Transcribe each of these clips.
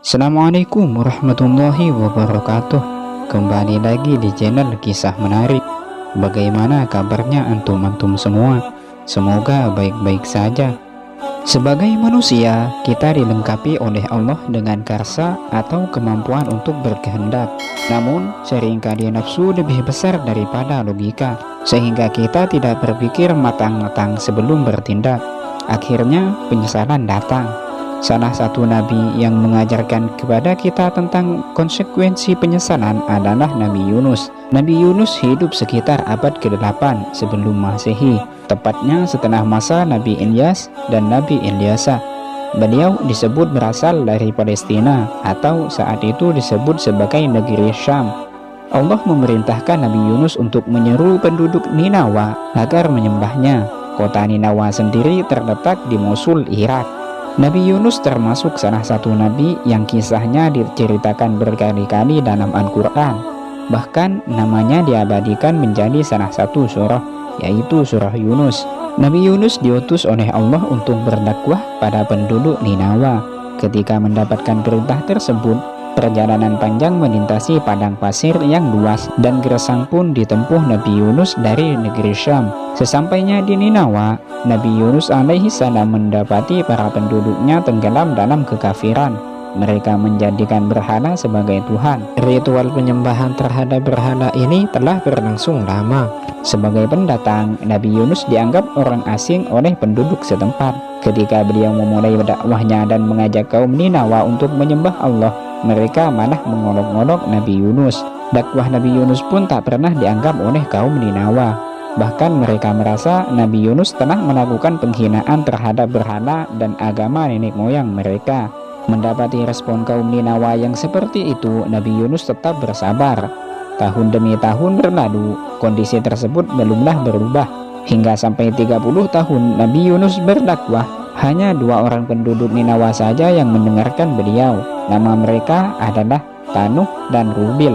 Assalamualaikum warahmatullahi wabarakatuh. Kembali lagi di channel Kisah Menarik. Bagaimana kabarnya antum-antum semua? Semoga baik-baik saja. Sebagai manusia, kita dilengkapi oleh Allah dengan karsa atau kemampuan untuk berkehendak. Namun, seringkali nafsu lebih besar daripada logika, sehingga kita tidak berpikir matang-matang sebelum bertindak. Akhirnya, penyesalan datang. Salah satu nabi yang mengajarkan kepada kita tentang konsekuensi penyesalan adalah Nabi Yunus. Nabi Yunus hidup sekitar abad ke-8 sebelum Masehi, tepatnya setelah masa Nabi Ilyas dan Nabi Ilyasa. Beliau disebut berasal dari Palestina atau saat itu disebut sebagai negeri Syam. Allah memerintahkan Nabi Yunus untuk menyeru penduduk Ninawa agar menyembahnya. Kota Ninawa sendiri terletak di Mosul, Irak. Nabi Yunus termasuk salah satu nabi yang kisahnya diceritakan berkali-kali dalam Al-Quran. Bahkan namanya diabadikan menjadi salah satu surah, yaitu surah Yunus. Nabi Yunus diutus oleh Allah untuk berdakwah pada penduduk Ninawa. Ketika mendapatkan perintah tersebut, perjalanan panjang melintasi padang pasir yang luas dan gersang pun ditempuh Nabi Yunus dari negeri Syam. Sesampainya di Ninawa, Nabi Yunus alaihi salam mendapati para penduduknya tenggelam dalam kekafiran. Mereka menjadikan berhala sebagai Tuhan. Ritual penyembahan terhadap berhala ini telah berlangsung lama. Sebagai pendatang, Nabi Yunus dianggap orang asing oleh penduduk setempat. Ketika beliau memulai dakwahnya dan mengajak kaum Ninawa untuk menyembah Allah, mereka malah mengolok-olok Nabi Yunus. Dakwah Nabi Yunus pun tak pernah dianggap oleh kaum Ninawa. Bahkan mereka merasa Nabi Yunus telah melakukan penghinaan terhadap berhala dan agama nenek moyang mereka. Mendapati respon kaum Ninawa yang seperti itu, Nabi Yunus tetap bersabar. Tahun demi tahun berlalu, kondisi tersebut belumlah berubah. Hingga sampai 30 tahun Nabi Yunus berdakwah, hanya 2 orang penduduk Ninawa saja yang mendengarkan beliau. Nama mereka adalah Tanuh dan Rubil.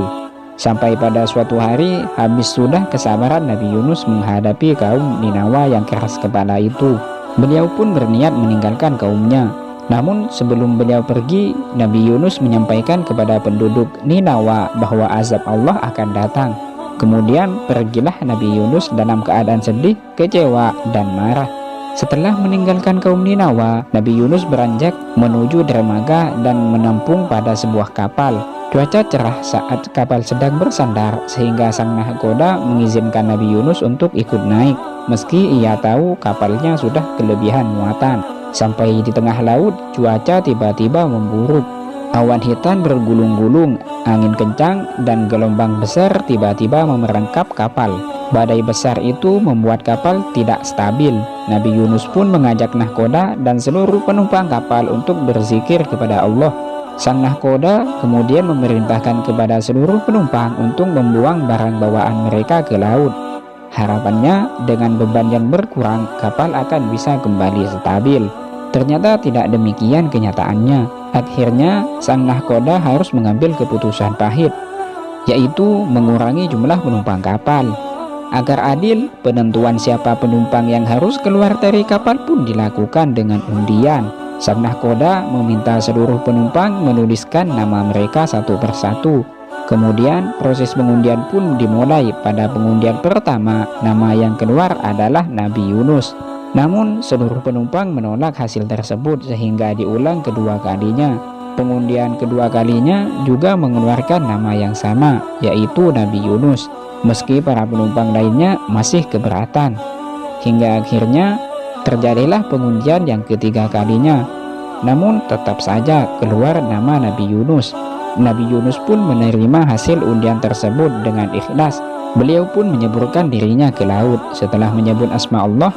Sampai pada suatu hari, habis sudah kesabaran Nabi Yunus menghadapi kaum Ninawa yang keras kepala itu. Beliau pun berniat meninggalkan kaumnya. Namun sebelum beliau pergi, Nabi Yunus menyampaikan kepada penduduk Ninawa bahwa azab Allah akan datang. Kemudian pergilah Nabi Yunus dalam keadaan sedih, kecewa, dan marah. Setelah meninggalkan kaum Ninawa, Nabi Yunus beranjak menuju dermaga dan menampung pada sebuah kapal. Cuaca cerah saat kapal sedang bersandar, sehingga sang nahkoda mengizinkan Nabi Yunus untuk ikut naik, meski ia tahu kapalnya sudah kelebihan muatan. Sampai di tengah laut, cuaca tiba-tiba memburuk. Awan hitam bergulung-gulung, angin kencang, dan gelombang besar tiba-tiba memerangkap kapal. Badai besar itu membuat kapal tidak stabil. Nabi Yunus pun mengajak nahkoda dan seluruh penumpang kapal untuk berzikir kepada Allah. Sang nahkoda kemudian memerintahkan kepada seluruh penumpang untuk membuang barang bawaan mereka ke laut. Harapannya dengan beban yang berkurang, kapal akan bisa kembali stabil. Ternyata tidak demikian kenyataannya. Akhirnya sang nahkoda harus mengambil keputusan pahit, yaitu mengurangi jumlah penumpang kapal. Agar adil, penentuan siapa penumpang yang harus keluar dari kapal pun dilakukan dengan undian. Sang nahkoda meminta seluruh penumpang menuliskan nama mereka satu persatu. Kemudian proses pengundian pun dimulai. Pada pengundian pertama, nama yang keluar adalah Nabi Yunus. Namun seluruh penumpang menolak hasil tersebut sehingga diulang kedua kalinya. Pengundian kedua kalinya juga mengeluarkan nama yang sama, yaitu Nabi Yunus, meski para penumpang lainnya masih keberatan. Hingga akhirnya terjadilah pengundian yang ketiga kalinya. Namun tetap saja keluar nama Nabi Yunus. Nabi Yunus pun menerima hasil undian tersebut dengan ikhlas. Beliau pun menyeburkan dirinya ke laut setelah menyebut asma Allah.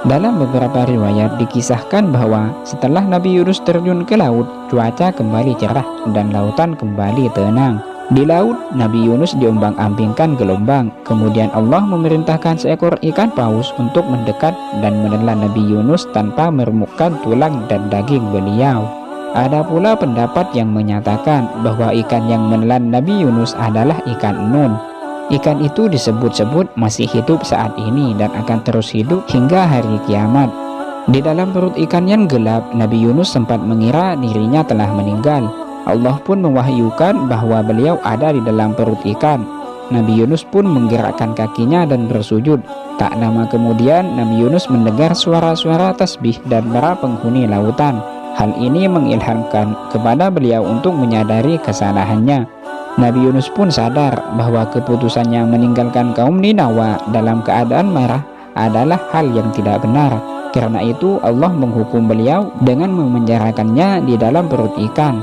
Dalam beberapa riwayat dikisahkan bahwa setelah Nabi Yunus terjun ke laut, cuaca kembali cerah dan lautan kembali tenang. Di laut, Nabi Yunus diombang-ambingkan gelombang. Kemudian Allah memerintahkan seekor ikan paus untuk mendekat dan menelan Nabi Yunus tanpa meremukkan tulang dan daging beliau. Ada pula pendapat yang menyatakan bahwa ikan yang menelan Nabi Yunus adalah ikan Nun. Ikan itu disebut-sebut masih hidup saat ini dan akan terus hidup hingga hari kiamat. Di dalam perut ikan yang gelap, Nabi Yunus sempat mengira dirinya telah meninggal. Allah pun mewahyukan bahwa beliau ada di dalam perut ikan. Nabi Yunus pun menggerakkan kakinya dan bersujud. Tak lama kemudian Nabi Yunus mendengar suara-suara tasbih dan para penghuni lautan. Hal ini mengilhamkan kepada beliau untuk menyadari kesalahannya. Nabi Yunus pun sadar bahwa keputusannya meninggalkan kaum Ninawa dalam keadaan marah adalah hal yang tidak benar. Karena itu Allah menghukum beliau dengan memenjarakannya di dalam perut ikan.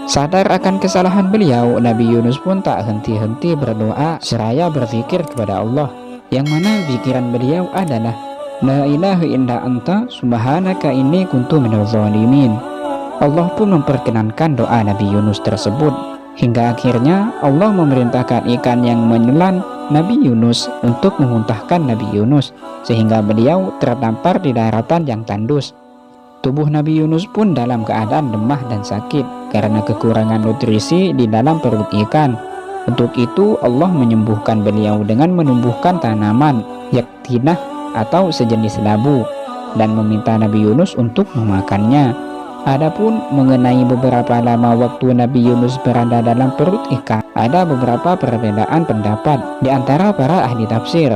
Sadar akan kesalahan beliau, Nabi Yunus pun tak henti-henti berdoa seraya berpikir kepada Allah, yang mana pikiran beliau adalah La ilaha illa anta subhanaka inni kuntu minadz zalimin. Allah pun memperkenankan doa Nabi Yunus tersebut, hingga akhirnya Allah memerintahkan ikan yang menelan Nabi Yunus untuk memuntahkan Nabi Yunus, sehingga beliau terdampar di daratan yang tandus. Tubuh Nabi Yunus pun dalam keadaan lemah dan sakit karena kekurangan nutrisi di dalam perut ikan. Untuk itu Allah menyembuhkan beliau dengan menumbuhkan tanaman yaktinah atau sejenis labu dan meminta Nabi Yunus untuk memakannya. Adapun mengenai beberapa lama waktu Nabi Yunus berada dalam perut ikan, ada beberapa perbedaan pendapat di antara para ahli tafsir.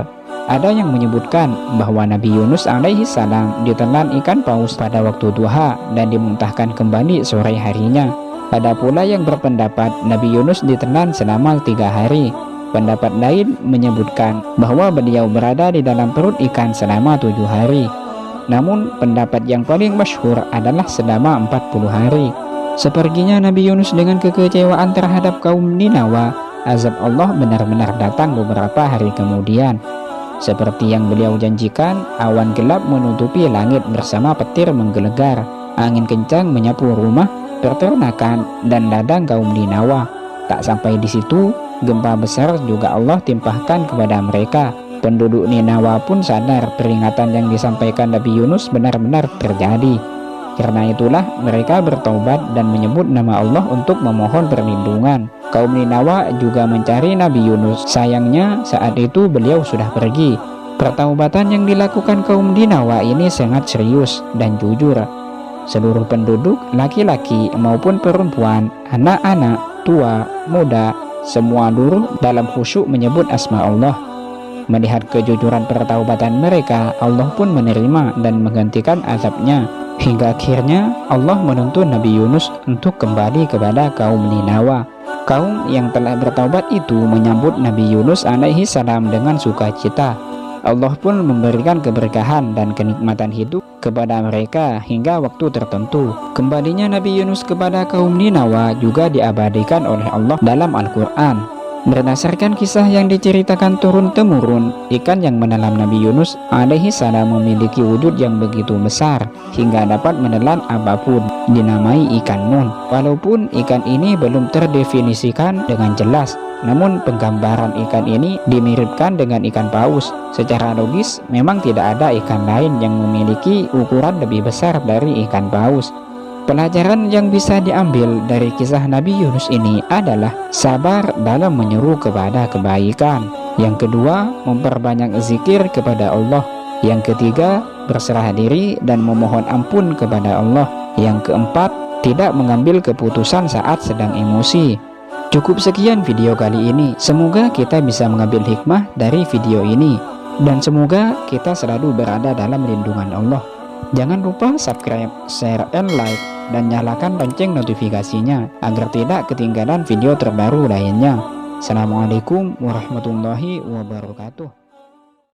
Ada yang menyebutkan bahwa Nabi Yunus alaihi salam ditelan ikan paus pada waktu duha dan dimuntahkan kembali sore harinya. Ada pula yang berpendapat Nabi Yunus ditelan selama 3 hari. Pendapat lain menyebutkan bahwa beliau berada di dalam perut ikan selama 7 hari. Namun pendapat yang paling masyhur adalah selama 40 hari. Seperginya Nabi Yunus dengan kekecewaan terhadap kaum Ninawa, azab Allah benar-benar datang beberapa hari kemudian. Seperti yang beliau janjikan, awan gelap menutupi langit bersama petir menggelegar, angin kencang menyapu rumah, peternakan, dan ladang kaum Ninawa. Tak sampai di situ, gempa besar juga Allah timpahkan kepada mereka. Penduduk Ninawa pun sadar peringatan yang disampaikan Nabi Yunus benar-benar terjadi. Karena itulah mereka bertaubat dan menyebut nama Allah untuk memohon perlindungan. Kaum Ninawa juga mencari Nabi Yunus. Sayangnya saat itu beliau sudah pergi. Pertaubatan yang dilakukan kaum Ninawa ini sangat serius dan jujur. Seluruh penduduk, laki-laki maupun perempuan, anak-anak, tua, muda, semua luruh dalam khusyuk menyebut asma Allah. Melihat kejujuran pertaubatan mereka, Allah pun menerima dan menghentikan azabnya. Hingga akhirnya Allah menuntun Nabi Yunus untuk kembali kepada kaum Ninawa. Kaum yang telah bertaubat itu menyambut Nabi Yunus alaihi salam dengan sukacita. Allah pun memberikan keberkahan dan kenikmatan hidup kepada mereka hingga waktu tertentu. Kembalinya Nabi Yunus kepada kaum Ninawa juga diabadikan oleh Allah dalam Al-Quran. Berdasarkan kisah yang diceritakan turun-temurun, ikan yang menelan Nabi Yunus alaihi salam memiliki wujud yang begitu besar hingga dapat menelan apapun, dinamai ikan nun. Walaupun ikan ini belum terdefinisikan dengan jelas, namun penggambaran ikan ini dimiripkan dengan ikan paus. Secara logis, memang tidak ada ikan lain yang memiliki ukuran lebih besar dari ikan paus. Pelajaran yang bisa diambil dari kisah Nabi Yunus ini adalah sabar dalam menyeru kepada kebaikan. Yang kedua, memperbanyak zikir kepada Allah. Yang ketiga, berserah diri dan memohon ampun kepada Allah. Yang keempat, tidak mengambil keputusan saat sedang emosi. Cukup sekian video kali ini. Semoga kita bisa mengambil hikmah dari video ini, dan semoga kita selalu berada dalam lindungan Allah. Jangan lupa subscribe, share, and like, dan nyalakan lonceng notifikasinya agar tidak ketinggalan video terbaru lainnya. Assalamualaikum warahmatullahi wabarakatuh.